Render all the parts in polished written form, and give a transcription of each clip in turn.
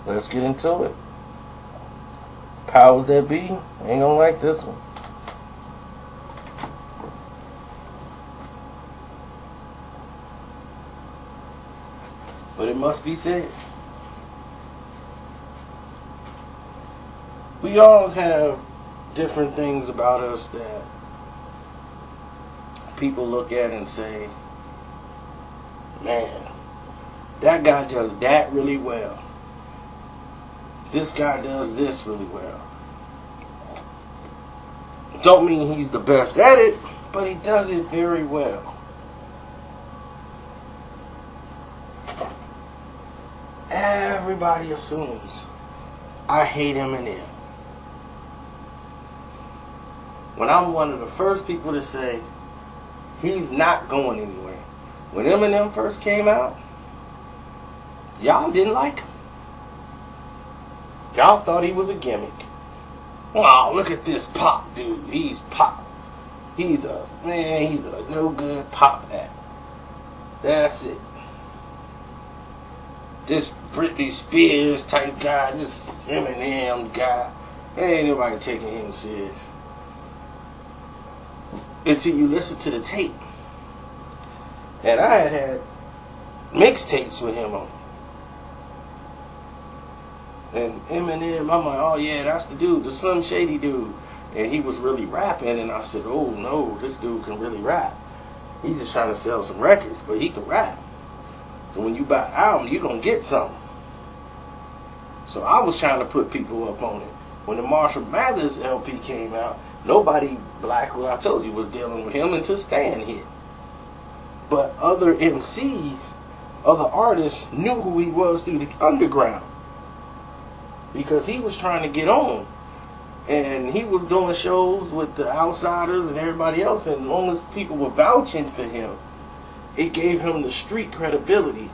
Let's get into it. Powers that be ain't gonna like this one. But it must be said. We all have different things about us that people look at and say, man, that guy does that really well. This guy does this really well. Don't mean he's the best at it, but he does it very well. Everybody assumes I hate Eminem, when I'm one of the first people to say he's not going anywhere. When Eminem first came out, y'all didn't like him. Y'all thought he was a gimmick. Oh, look at this pop dude. He's pop. He's a no good pop act. That's it. This Britney Spears type guy, this Eminem guy, ain't nobody taking him serious. Until you listen to the tape. And I had mixtapes with him on it. And Eminem, I'm like, oh yeah, that's the dude, the Slim Shady dude. And he was really rapping, and I said, oh no, this dude can really rap. He's just trying to sell some records, but he can rap. So when you buy an album, you're going to get something. So I was trying to put people up on it. When the Marshall Mathers LP came out, nobody black, well, I told you, was dealing with him until Stan hit. But other MCs, other artists knew who he was through the underground. Because he was trying to get on. And he was doing shows with the Outsiders and everybody else. And as long as people were vouching for him, it gave him the street credibility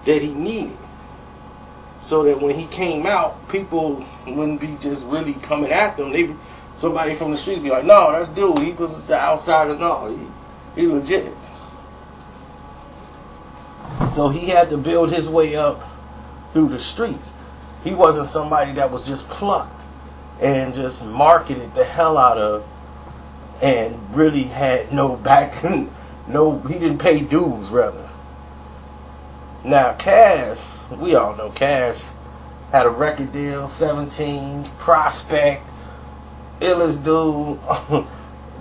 that he needed. So that when he came out, people wouldn't be just really coming after him. Somebody from the streets be like, no, that's dude. He was the Outsider. No, he legit. So he had to build his way up through the streets. He wasn't somebody that was just plucked and just marketed the hell out of and really had no back. No, he didn't pay dues, rather. Now, Cass, we all know Cass had a record deal, 17, Prospect, illest dude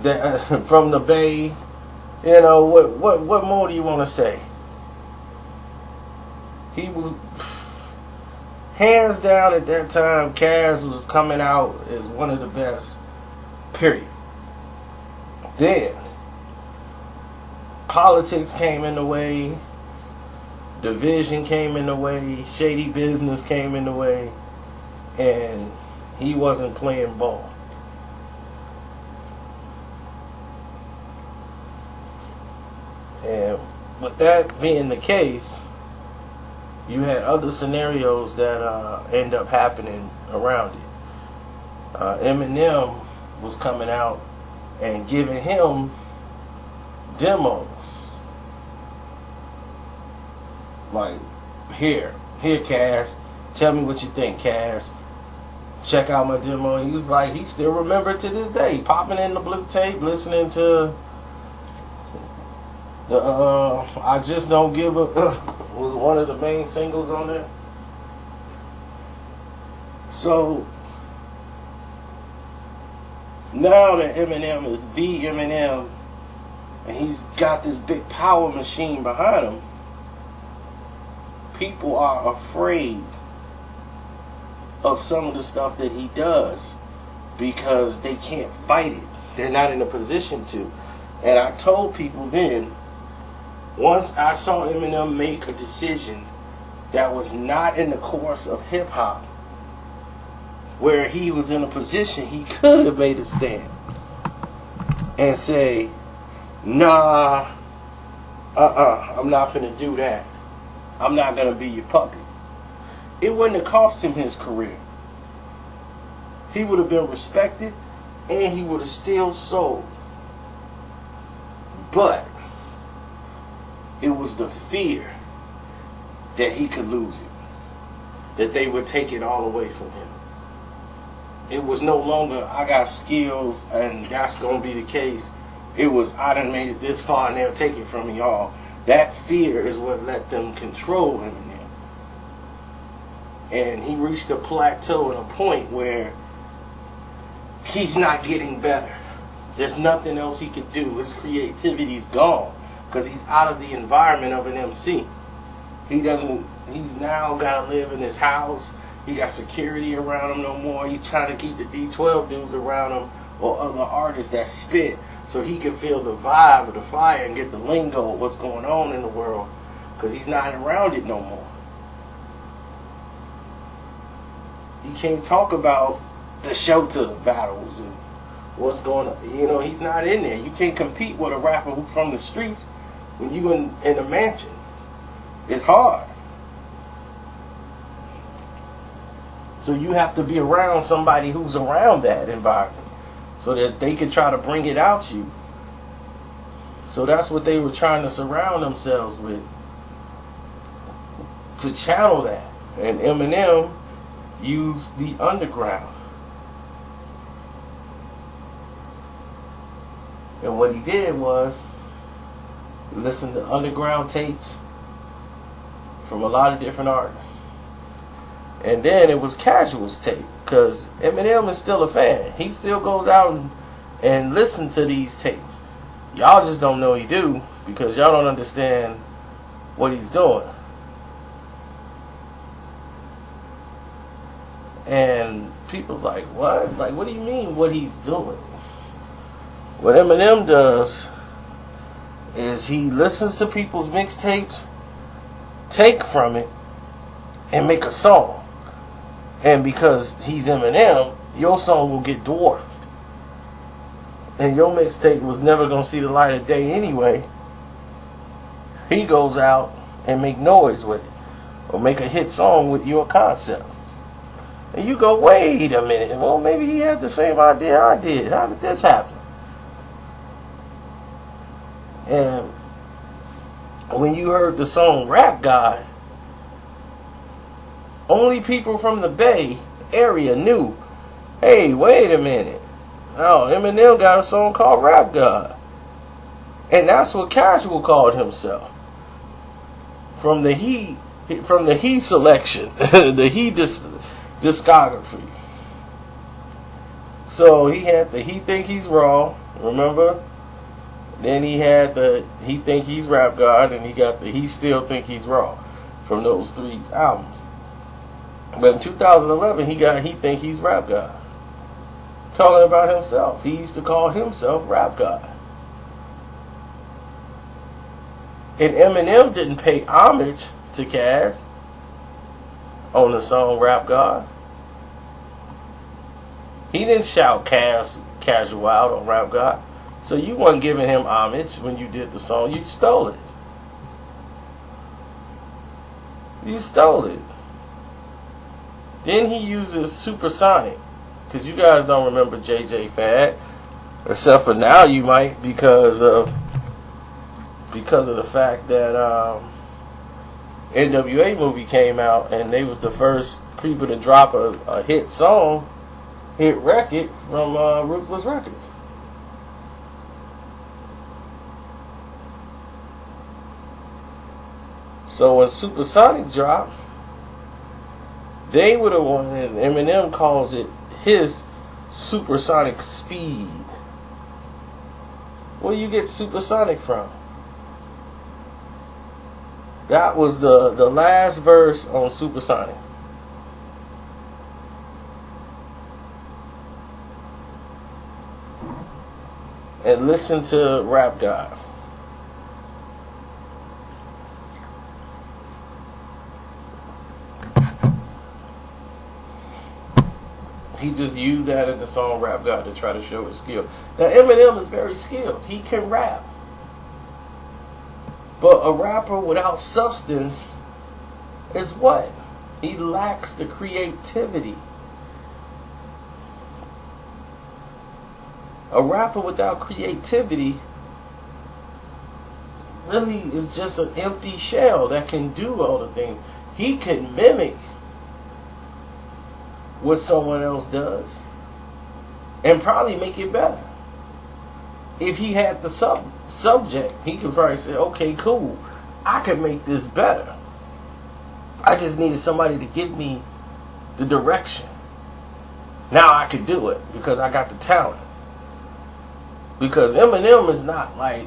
that, from the Bay. You know, what more do you want to say? He was, hands down at that time, Cass was coming out as one of the best, period. Then, politics came in the way, division came in the way, shady business came in the way, and he wasn't playing ball. And with that being the case, you had other scenarios that end up happening around it. Eminem was coming out and giving him demos. Like, here, Cass, tell me what you think, Cass. Check out my demo. And he was like, he still remembered to this day, popping in the blue tape, listening to the I Just Don't Give a was one of the main singles on there. So now that Eminem is the Eminem and he's got this big power machine behind him, people are afraid of some of the stuff that he does because they can't fight it. They're not in a position to. And I told people then, once I saw Eminem make a decision that was not in the course of hip-hop, where he was in a position he could have made a stand and say, nah, I'm not finna do that. I'm not gonna be your puppet. It wouldn't have cost him his career. He would have been respected and he would have still sold. But it was the fear that he could lose it. that they would take it all away from him. It was no longer, I got skills and that's going to be the case. It was, I done made it this far and they'll take it from me all. That fear is what let them control Eminem. And he reached a plateau and a point where he's not getting better. There's nothing else he could do. His creativity's gone because he's out of the environment of an MC. He's now got to live in his house. He got security around him no more. He's trying to keep the D12 dudes around him or other artists that spit so he can feel the vibe of the fire and get the lingo of what's going on in the world because he's not around it no more. You can't talk about the shelter battles and what's going on. You know, he's not in there. You can't compete with a rapper who's from the streets when you in a mansion. It's hard. So you have to be around somebody who's around that environment so that they can try to bring it out you. So that's what they were trying to surround themselves with, to channel that. And Eminem used the underground. And what he did was listen to underground tapes from a lot of different artists. And then it was Casual's tape, because Eminem is still a fan. He still goes out and listens to these tapes. Y'all just don't know he do, because y'all don't understand what he's doing. And people's like, what? Like, what do you mean what he's doing? What Eminem does is he listens to people's mixtapes, take from it, and make a song. And because he's Eminem, your song will get dwarfed. And your mixtape was never going to see the light of day anyway. He goes out and make noise with it. Or make a hit song with your concept. And you go, wait a minute. Well, maybe he had the same idea I did. How did this happen? And when you heard the song Rap God, only people from the Bay Area knew, hey, wait a minute. Oh, Eminem got a song called Rap God. And that's what Casual called himself. From the He selection, the He discography. So he had the He Think He's Raw, remember? Then he had the He Think He's Rap God, and he got the He Still Think He's Raw from those 3 albums. But in 2011, he got He Think He's Rap God. Talking about himself. He used to call himself Rap God. And Eminem didn't pay homage to Kaz on the song Rap God. He didn't shout Casual out on Rap God. So you weren't giving him homage when you did the song. You stole it. You stole it. Then he uses Supersonic. Because you guys don't remember JJ Fad. Except for now you might, because of the fact that NWA movie came out and they was the first people to drop a hit record from Ruthless Records. So when Supersonic dropped, they were the one, and Eminem calls it his supersonic speed. Where you get supersonic from? That was the last verse on Supersonic. And listen to Rap God. He just used that in the song Rap God to try to show his skill. Now Eminem is very skilled. He can rap. But a rapper without substance is what? He lacks the creativity. A rapper without creativity really is just an empty shell that can do all the things. He can mimic what someone else does and probably make it better. If he had the subject, he could probably say, okay, cool, I can make this better. I just needed somebody to give me the direction. Now I could do it because I got the talent. Because Eminem is not like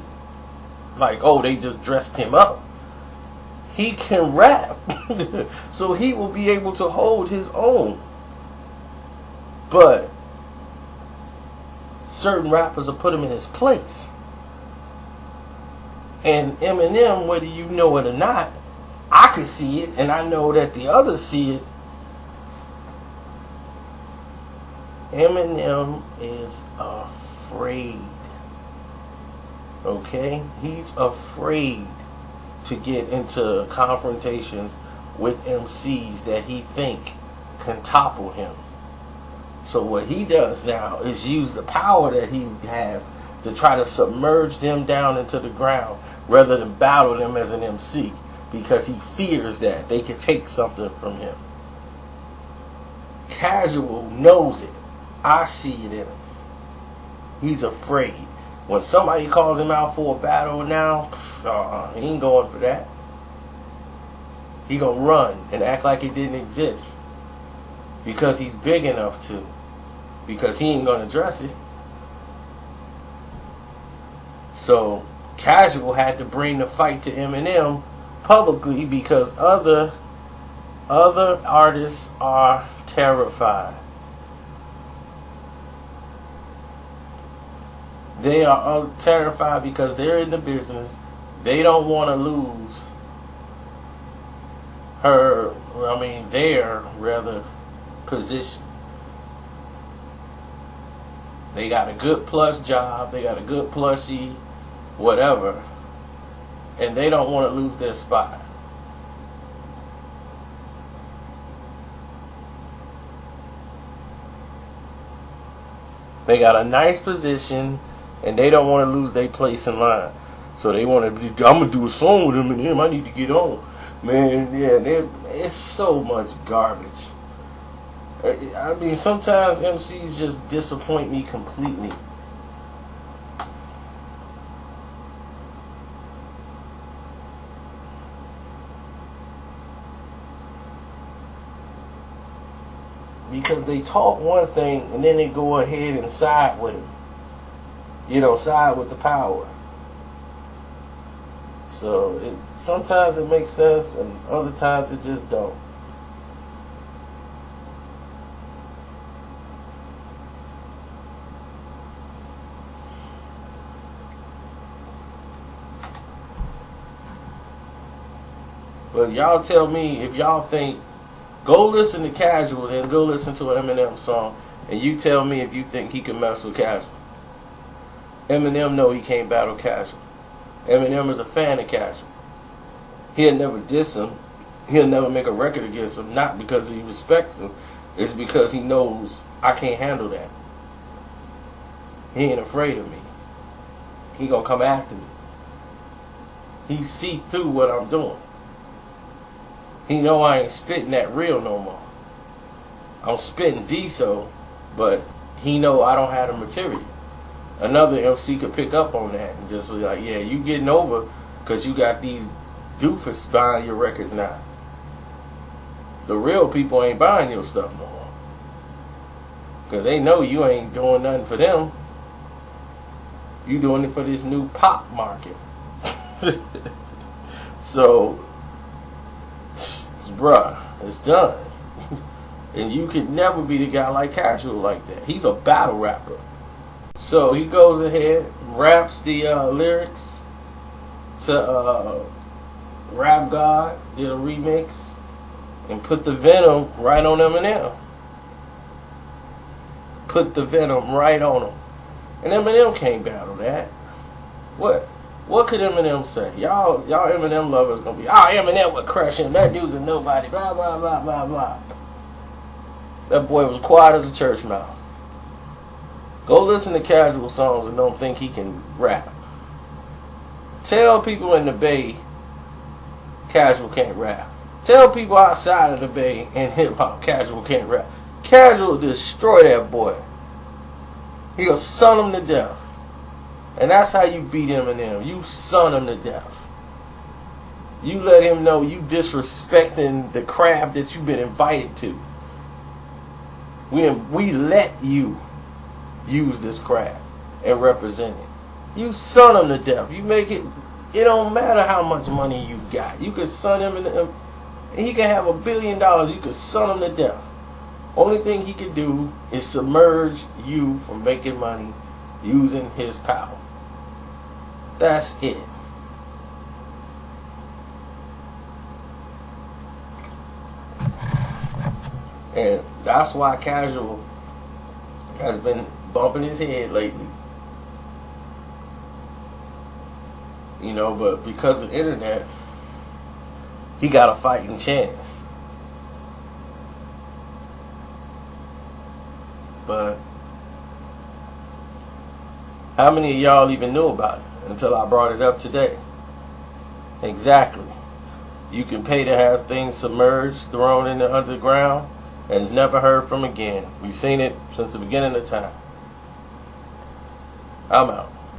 oh, they just dressed him up. He can rap. So he will be able to hold his own. But certain rappers will put him in his place. And Eminem, whether you know it or not, I can see it, and I know that the others see it. Eminem is afraid. Okay? He's afraid to get into confrontations with MCs that he think can topple him. So what he does now is use the power that he has to try to submerge them down into the ground rather than battle them as an MC, because he fears that they can take something from him. Casual knows it. I see it in him. He's afraid. When somebody calls him out for a battle now, he ain't going for that. He gonna run and act like it didn't exist because he's big enough to, because he ain't gonna address it. So Casual had to bring the fight to Eminem publicly because other artists are terrified. They are terrified because they're in the business. They don't want to lose their position. They got a good plush job. They got a good plushie, whatever. And they don't want to lose their spot. They got a nice position, and they don't want to lose their place in line. So they want to, I'm going to do a song with him, I need to get on. Man, yeah, it's so much garbage. I mean, sometimes MCs just disappoint me completely. Because they talk one thing and then they go ahead and side with it. Side with the power. So sometimes it makes sense and other times it just don't. But y'all tell me if y'all think, go listen to Casual, then go listen to an Eminem song, and you tell me if you think he can mess with Casual. Eminem know he can't battle Casual. Eminem is a fan of Casual. He'll never diss him. He'll never make a record against him, not because he respects him. It's because he knows I can't handle that. He ain't afraid of me. He gonna come after me. He see through what I'm doing. He know I ain't spitting that real no more. I'm spitting diesel, but he know I don't have the material. Another MC could pick up on that and just be like, yeah, you getting over because you got these doofus buying your records now. The real people ain't buying your stuff no more. Because they know you ain't doing nothing for them. You doing it for this new pop market. So, bruh, it's done. And you could never be the guy like Casual like that. He's a battle rapper. So he goes ahead, raps the lyrics to Rap God, did a remix, and put the venom right on Eminem. Put the venom right on him. And Eminem can't battle that. What could Eminem say? Y'all Eminem lovers gonna be, Eminem would crush him. That dude's a nobody. Blah, blah, blah, blah, blah. That boy was quiet as a church mouse. Go listen to Casual songs and don't think he can rap. Tell people in the Bay Casual can't rap. Tell people outside of the Bay and hip hop Casual can't rap. Casual destroy that boy. He'll son him to death. And that's how you beat Eminem. You son him to death. You let him know you disrespecting the craft that you've been invited to. We let you use this craft and represent it. You son him to death. You make it. It don't matter how much money you got. You could son him and he can have $1 billion. You could son him to death. Only thing he could do is submerge you from making money using his power. That's it. And that's why Casual has been bumping his head lately. You know, but because of the internet, he got a fighting chance. But how many of y'all even knew about it until I brought it up today? Exactly. You can pay to have things submerged, thrown in the underground, and it's never heard from again. We've seen it since the beginning of time. I'm out.